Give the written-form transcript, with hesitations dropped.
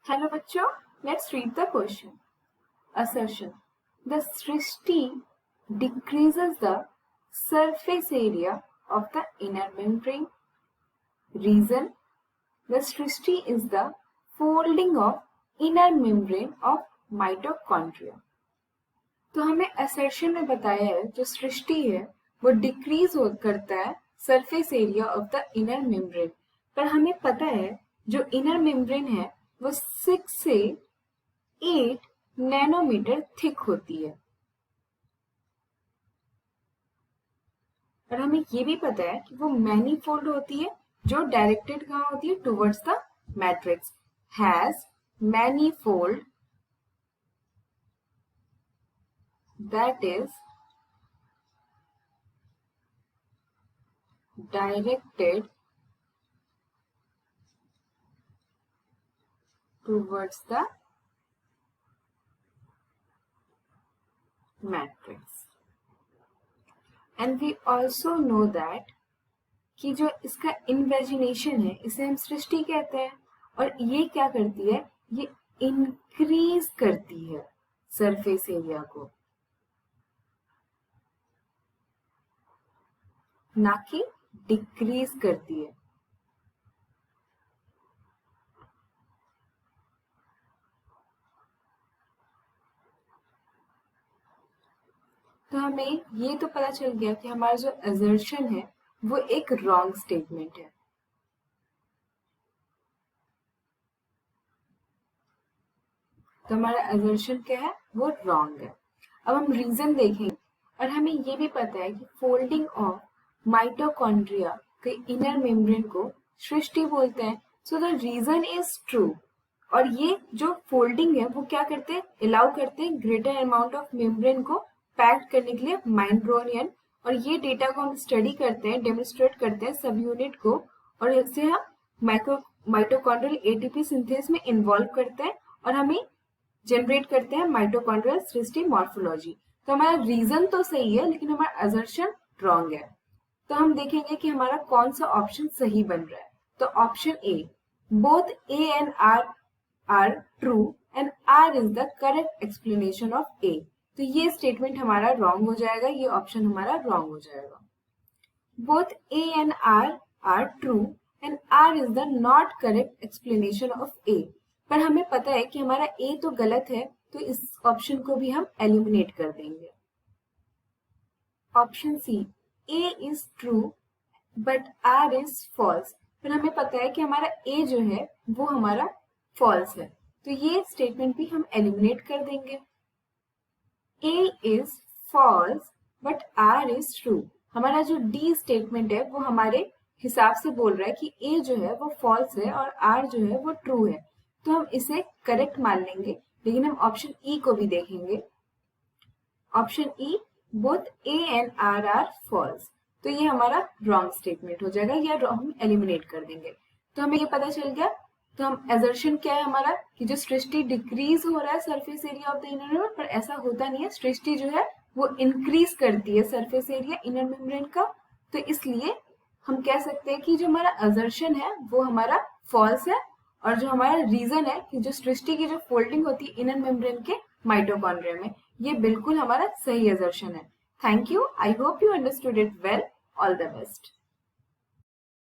Hello बच्चों, let's read the question. Assertion: the Srishti decreases the surface area of the inner membrane. Reason: the Srishti is the folding of inner membrane of mitochondria. तो हमें assertion में बताया है जो सृष्टि है वो decrease करता है surface area of the inner membrane. पर हमें पता है जो इनर मेम्ब्रेन है वो 6 से 8 नैनोमीटर थिक होती है. और हमें ये भी पता है कि वो मैनीफोल्ड होती है जो डायरेक्टेड कहाँ होती है, towards the matrix. Has manifold that is directed towards the matrix. And we also know that कि जो इसका इन्वेजिनेशन है इसे हम सृष्टि कहते हैं. और ये क्या करती है, ये इंक्रीज करती है सरफेस एरिया को, ना कि डिक्रीज करती है. तो हमें ये तो पता चल गया कि हमारा जो असर्शन है वो एक रॉन्ग स्टेटमेंट है. तो हमारा असर्शन क्या है, वो रॉन्ग है. अब हम रीजन देखेंगे. और हमें ये भी पता है कि फोल्डिंग ऑफ माइटोकॉन्ड्रिया के इनर मेम्ब्रेन को सृष्टि बोलते हैं. So the reason is true. और ये जो फोल्डिंग है वो क्या करते हैं, अलाउ करते हैं ग्रेटर अमाउंट ऑफ मेम्ब्रेन को पैक करने के लिए माइंड्रोनियन. और ये डेटा को हम स्टडी करते हैं, डेमोन्स्ट्रेट करते हैं सब यूनिट को, और इससे हम माइटोकॉन्ड्रियल एटीपी सिंथेस में इन्वॉल्व करते हैं और हमें जनरेट करते हैं माइटोकॉन्ड्रियल सृष्टि मॉर्फोलॉजी. तो हमारा रीजन तो सही है लेकिन हमारा असर्शन रॉन्ग है. तो हम देखेंगे कि हमारा कौन सा ऑप्शन सही बन रहा है. तो option A, both A and R are true and R is the correct explanation of A. तो ये स्टेटमेंट हमारा रॉन्ग हो जाएगा, ये ऑप्शन हमारा रॉन्ग हो जाएगा. Both A and R true and R is the not correct explanation of A. पर हमें पता है कि हमारा ए तो गलत है तो इस ऑप्शन को भी हम एलिमिनेट कर देंगे. Option C, A is true but R is false. पर हमें पता है कि हमारा ए जो है वो हमारा फॉल्स है, तो ये स्टेटमेंट भी हम एलिमिनेट कर देंगे. A is false but R is true. हमारा जो D स्टेटमेंट है वो हमारे हिसाब से बोल रहा है कि A जो है वो false है और R जो है वो true है, तो हम इसे करेक्ट मान लेंगे. लेकिन हम ऑप्शन E को भी देखेंगे. Option E, both A and R are false. तो ये हमारा रॉन्ग स्टेटमेंट हो जाएगा, या हम एलिमिनेट कर देंगे. तो हमें ये पता चल गया. तो हम एजर्शन क्या है हमारा कि जो सृष्टि डिक्रीज हो रहा है surface area of the inner membrane, पर ऐसा होता नहीं है. सृष्टि जो है वो इंक्रीज करती है सरफेस एरिया इनर मेम्ब्रेन का. तो इसलिए हम कह सकते हैं कि जो हमारा एजर्शन है वो हमारा फॉल्स है, और जो हमारा रीजन है कि जो सृष्टि की जो फोल्डिंग होती है इनर मेम्ब्रेन के माइटोकॉन्ड्रिया में, ये बिल्कुल हमारा सही एजर्शन है. Thank you. I hope you understood it well. All the best.